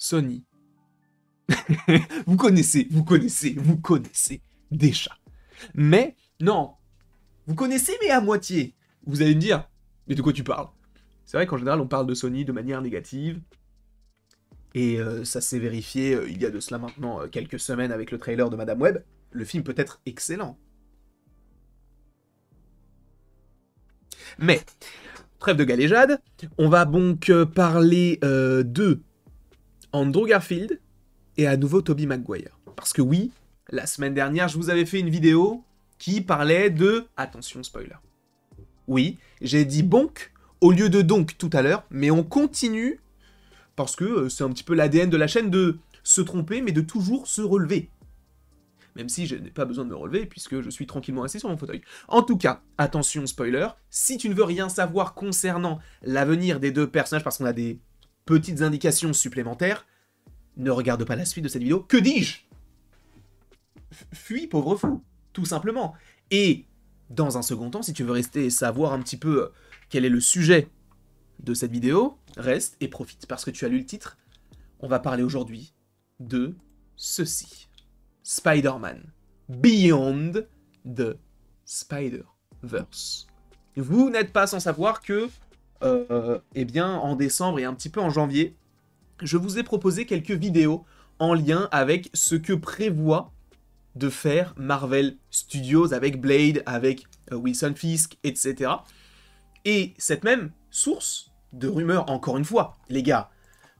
Sony. Vous connaissez déjà. Mais, non, vous connaissez mais à moitié. Vous allez me dire, mais de quoi tu parles? C'est vrai qu'en général, on parle de Sony de manière négative. Et ça s'est vérifié il y a de cela maintenant quelques semaines avec le trailer de Madame Web. Le film peut être excellent. Mais, trêve de galéjade, on va donc parler de Andrew Garfield et à nouveau Tobey Maguire. Parce que oui, la semaine dernière, je vous avais fait une vidéo qui parlait de... Attention, spoiler. Oui, j'ai dit bonk au lieu de donc tout à l'heure, mais on continue, parce que c'est un petit peu l'ADN de la chaîne de se tromper, mais de toujours se relever. Même si je n'ai pas besoin de me relever, puisque je suis tranquillement assis sur mon fauteuil. En tout cas, attention spoiler, si tu ne veux rien savoir concernant l'avenir des deux personnages, parce qu'on a des petites indications supplémentaires, ne regarde pas la suite de cette vidéo. Que dis-je? Fuis, pauvre fou, tout simplement. Et, dans un second temps, si tu veux rester et savoir un petit peu quel est le sujet de cette vidéo, reste et profite, parce que tu as lu le titre. On va parler aujourd'hui de ceci. Spider-Man Beyond the Spider-Verse. Vous n'êtes pas sans savoir que, eh bien, en décembre et un petit peu en janvier, je vous ai proposé quelques vidéos en lien avec ce que prévoit de faire Marvel Studios avec Blade, avec Wilson Fisk, etc. Et cette même source de rumeurs, encore une fois, les gars,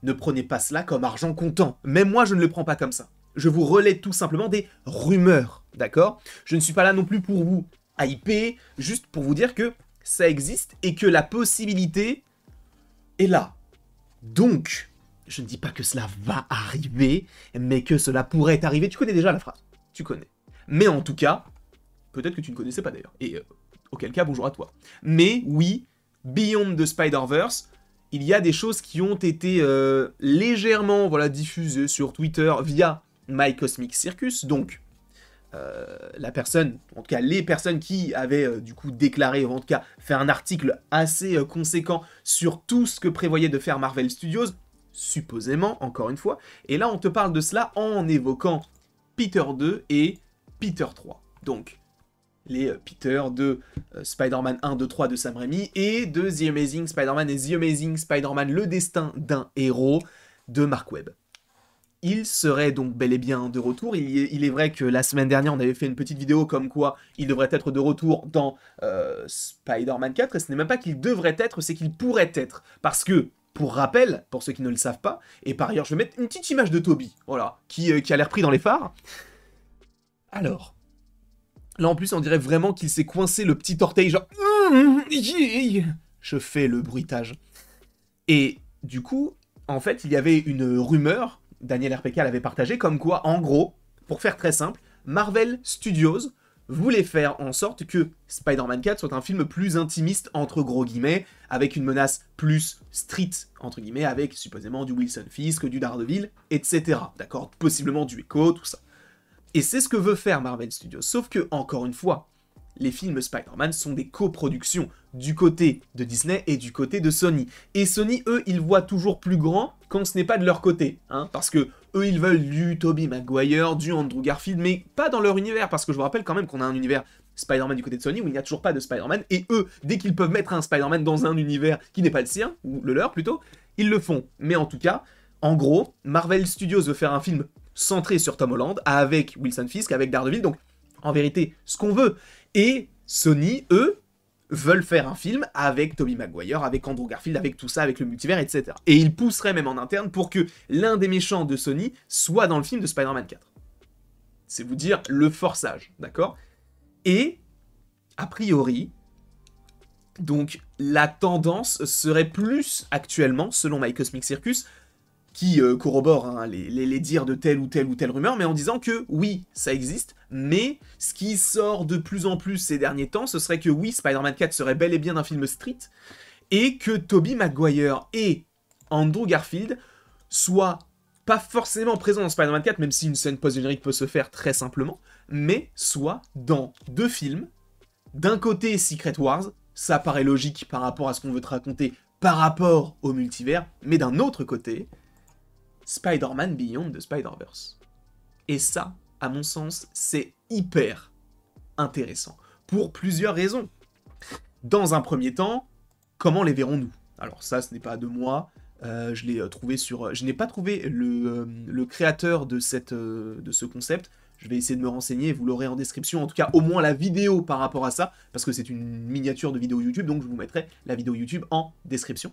ne prenez pas cela comme argent comptant. Même moi, je ne le prends pas comme ça. Je vous relais tout simplement des rumeurs, d'accord? Je ne suis pas là non plus pour vous hyper, juste pour vous dire que ça existe et que la possibilité est là. Donc, je ne dis pas que cela va arriver, mais que cela pourrait arriver. Tu connais déjà la phrase, tu connais. Mais en tout cas, peut-être que tu ne connaissais pas d'ailleurs. Et auquel cas, bonjour à toi. Mais oui, Beyond the Spider-Verse, il y a des choses qui ont été légèrement diffusées sur Twitter via My Cosmic Circus, donc la personne, en tout cas les personnes qui avaient du coup déclaré, ou en tout cas fait un article assez conséquent sur tout ce que prévoyait de faire Marvel Studios, supposément, encore une fois, et là on te parle de cela en évoquant Peter 2 et Peter 3, donc les Peter de Spider-Man 1, 2, 3 de Sam Raimi, et de The Amazing Spider-Man et The Amazing Spider-Man, le destin d'un héros de Mark Webb. Il serait donc bel et bien de retour. Il est vrai que la semaine dernière, on avait fait une petite vidéo comme quoi il devrait être de retour dans Spider-Man 4, et ce n'est même pas qu'il devrait être, c'est qu'il pourrait être. Parce que, pour rappel, pour ceux qui ne le savent pas, et par ailleurs, je vais mettre une petite image de Tobey, voilà, qui a l'air pris dans les phares. Alors, là en plus, on dirait vraiment qu'il s'est coincé le petit orteil, genre... Je fais le bruitage. Et du coup, en fait, il y avait une rumeur... Daniel RPK l'avait partagé, comme quoi, en gros, pour faire très simple, Marvel Studios voulait faire en sorte que Spider-Man 4 soit un film plus intimiste, entre gros guillemets, avec une menace plus street, entre guillemets, avec supposément du Wilson Fisk, du Daredevil, etc. D'accord? Possiblement du Echo, tout ça. Et c'est ce que veut faire Marvel Studios, sauf que, encore une fois, les films Spider-Man sont des coproductions du côté de Disney et du côté de Sony. Et Sony, eux, ils voient toujours plus grand quand ce n'est pas de leur côté, hein, parce que eux, ils veulent du Tobey Maguire, du Andrew Garfield, mais pas dans leur univers, parce que je vous rappelle quand même qu'on a un univers Spider-Man du côté de Sony où il n'y a toujours pas de Spider-Man, et eux, dès qu'ils peuvent mettre un Spider-Man dans un univers qui n'est pas le sien, ou le leur plutôt, ils le font. Mais en tout cas, en gros, Marvel Studios veut faire un film centré sur Tom Holland, avec Wilson Fisk, avec Daredevil, donc en vérité, ce qu'on veut. Et Sony, eux, veulent faire un film avec Tobey Maguire, avec Andrew Garfield, avec tout ça, avec le multivers, etc. Et ils pousseraient même en interne pour que l'un des méchants de Sony soit dans le film de Spider-Man 4. C'est vous dire le forçage, d'accord? Et, a priori, donc la tendance serait plus actuellement, selon My Cosmic Circus, qui corrobore hein, les dires de telle ou telle rumeur, mais en disant que oui, ça existe, mais ce qui sort de plus en plus ces derniers temps, ce serait que oui, Spider-Man 4 serait bel et bien un film street, et que Tobey Maguire et Andrew Garfield soient pas forcément présents dans Spider-Man 4, même si une scène post-générique peut se faire très simplement, mais soient dans deux films, d'un côté Secret Wars, ça paraît logique par rapport à ce qu'on veut te raconter, par rapport au multivers, mais d'un autre côté... Spider-Man Beyond the Spider-Verse. Et ça, à mon sens, c'est hyper intéressant. Pour plusieurs raisons. Dans un premier temps, comment les verrons-nous? Alors ça, ce n'est pas de moi. Je l'ai trouvé sur... Je n'ai pas trouvé le créateur de ce concept. Je vais essayer de me renseigner, vous l'aurez en description, en tout cas au moins la vidéo par rapport à ça, parce que c'est une miniature de vidéo YouTube, donc je vous mettrai la vidéo YouTube en description.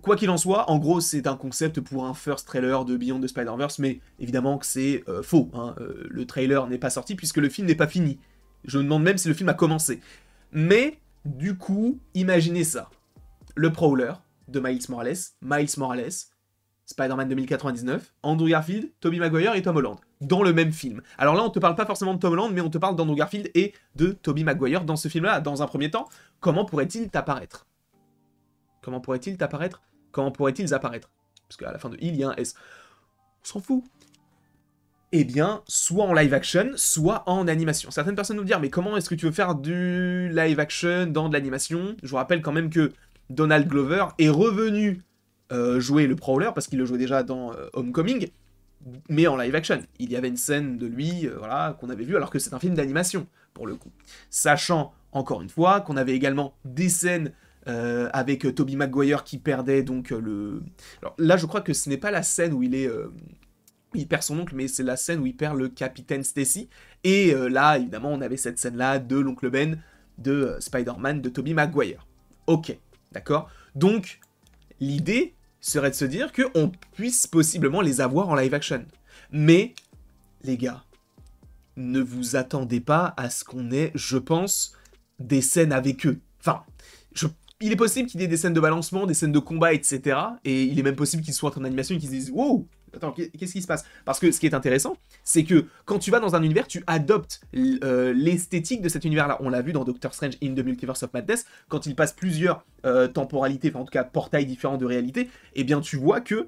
Quoi qu'il en soit, en gros c'est un concept pour un first trailer de Beyond the Spider-Verse, mais évidemment que c'est faux, hein. Le trailer n'est pas sorti puisque le film n'est pas fini. Je me demande même si le film a commencé. Mais, du coup, imaginez ça. Le Prowler de Miles Morales, Spider-Man 2099, Andrew Garfield, Tobey Maguire et Tom Holland, dans le même film. Alors là, on te parle pas forcément de Tom Holland, mais on te parle d'Andrew Garfield et de Tobey Maguire dans ce film-là. Dans un premier temps, comment pourrait-il apparaître? Comment pourrait-ils apparaître? Parce qu'à la fin de il y a un S. On s'en fout. Eh bien, soit en live action, soit en animation. Certaines personnes nous disent, mais comment est-ce que tu veux faire du live action dans de l'animation? Je vous rappelle quand même que Donald Glover est revenu jouer le Prowler, parce qu'il le jouait déjà dans Homecoming, mais en live action. Il y avait une scène de lui, voilà, qu'on avait vu, alors que c'est un film d'animation, pour le coup. Sachant, encore une fois, qu'on avait également des scènes avec Tobey Maguire qui perdait donc le... Alors là, je crois que ce n'est pas la scène où il est... il perd son oncle, mais c'est la scène où il perd le capitaine Stacy. Et là, évidemment, on avait cette scène-là de l'oncle Ben, de Spider-Man, de Tobey Maguire. Ok, d'accord. Donc, l'idée serait de se dire qu'on puisse possiblement les avoir en live action. Mais, les gars, ne vous attendez pas à ce qu'on ait, je pense, des scènes avec eux. Enfin, il est possible qu'il y ait des scènes de balancement, des scènes de combat, etc. Et il est même possible qu'ils soient en animation et qu'ils se disent « Wow, attends, qu'est-ce qui se passe ?» Parce que ce qui est intéressant, c'est que quand tu vas dans un univers, tu adoptes l'esthétique de cet univers-là. On l'a vu dans Doctor Strange in the Multiverse of Madness, quand il passe plusieurs temporalités, enfin en tout cas portails différents de réalité, eh bien tu vois que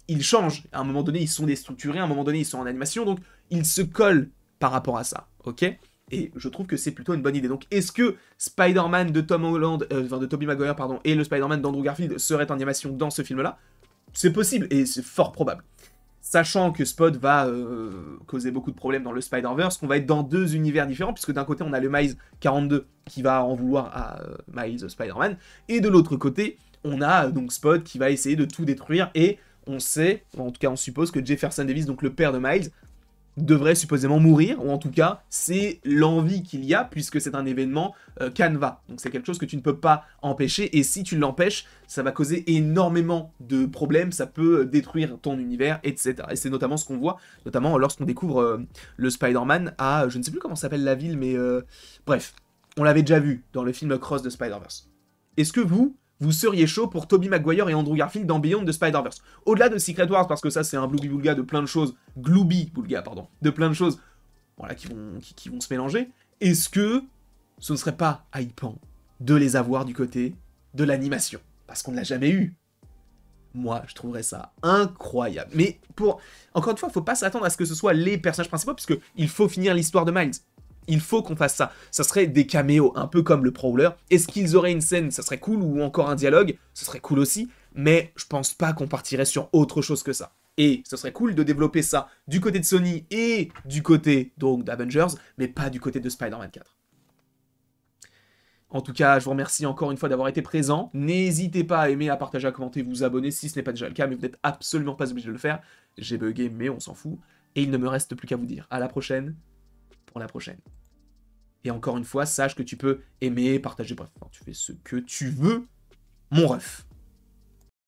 ils changent. À un moment donné, ils sont déstructurés, à un moment donné, ils sont en animation, donc ils se collent par rapport à ça, ok ? Et je trouve que c'est plutôt une bonne idée. Donc, est-ce que Spider-Man de Tom Holland, de Tobey Maguire, pardon, et le Spider-Man d'Andrew Garfield seraient en animation dans ce film-là? C'est possible, et c'est fort probable. Sachant que Spot va causer beaucoup de problèmes dans le Spider-Verse, qu'on va être dans deux univers différents, puisque d'un côté, on a le Miles 42 qui va en vouloir à Miles Spider-Man, et de l'autre côté, on a donc Spot qui va essayer de tout détruire, et on sait, en tout cas on suppose que Jefferson Davis, donc le père de Miles, devrait supposément mourir, ou en tout cas, c'est l'envie qu'il y a, puisque c'est un événement canevas. Donc c'est quelque chose que tu ne peux pas empêcher, et si tu l'empêches, ça va causer énormément de problèmes, ça peut détruire ton univers, etc. Et c'est notamment ce qu'on voit, notamment lorsqu'on découvre le Spider-Man à, je ne sais plus comment s'appelle la ville, mais bref, on l'avait déjà vu dans le film Cross de Spider-Verse. Est-ce que vous seriez chaud pour Tobey Maguire et Andrew Garfield dans Beyond the Spider-Verse? Au-delà de Secret Wars, parce que ça c'est un Glooby-Boulga de plein de choses, Glooby-Boulga, pardon, de plein de choses, voilà, qui vont se mélanger, est-ce que ce ne serait pas hypant de les avoir du côté de l'animation? Parce qu'on ne l'a jamais eu. Moi, je trouverais ça incroyable. Mais encore une fois, il ne faut pas s'attendre à ce que ce soit les personnages principaux, puisqu'il faut finir l'histoire de Miles. Il faut qu'on fasse ça. Ça serait des caméos, un peu comme le Prowler. Est-ce qu'ils auraient une scène? Ça serait cool, ou encore un dialogue? Ce serait cool aussi. Mais je pense pas qu'on partirait sur autre chose que ça. Et ce serait cool de développer ça du côté de Sony et du côté donc d'Avengers, mais pas du côté de Spider-Man 4. En tout cas, je vous remercie encore une fois d'avoir été présent. N'hésitez pas à aimer, à partager, à commenter, vous abonner si ce n'est pas déjà le cas, mais vous n'êtes absolument pas obligé de le faire. J'ai bugué, mais on s'en fout. Et il ne me reste plus qu'à vous dire à la prochaine pour la prochaine. Et encore une fois, sache que tu peux aimer, partager, bref, tu fais ce que tu veux, mon ref.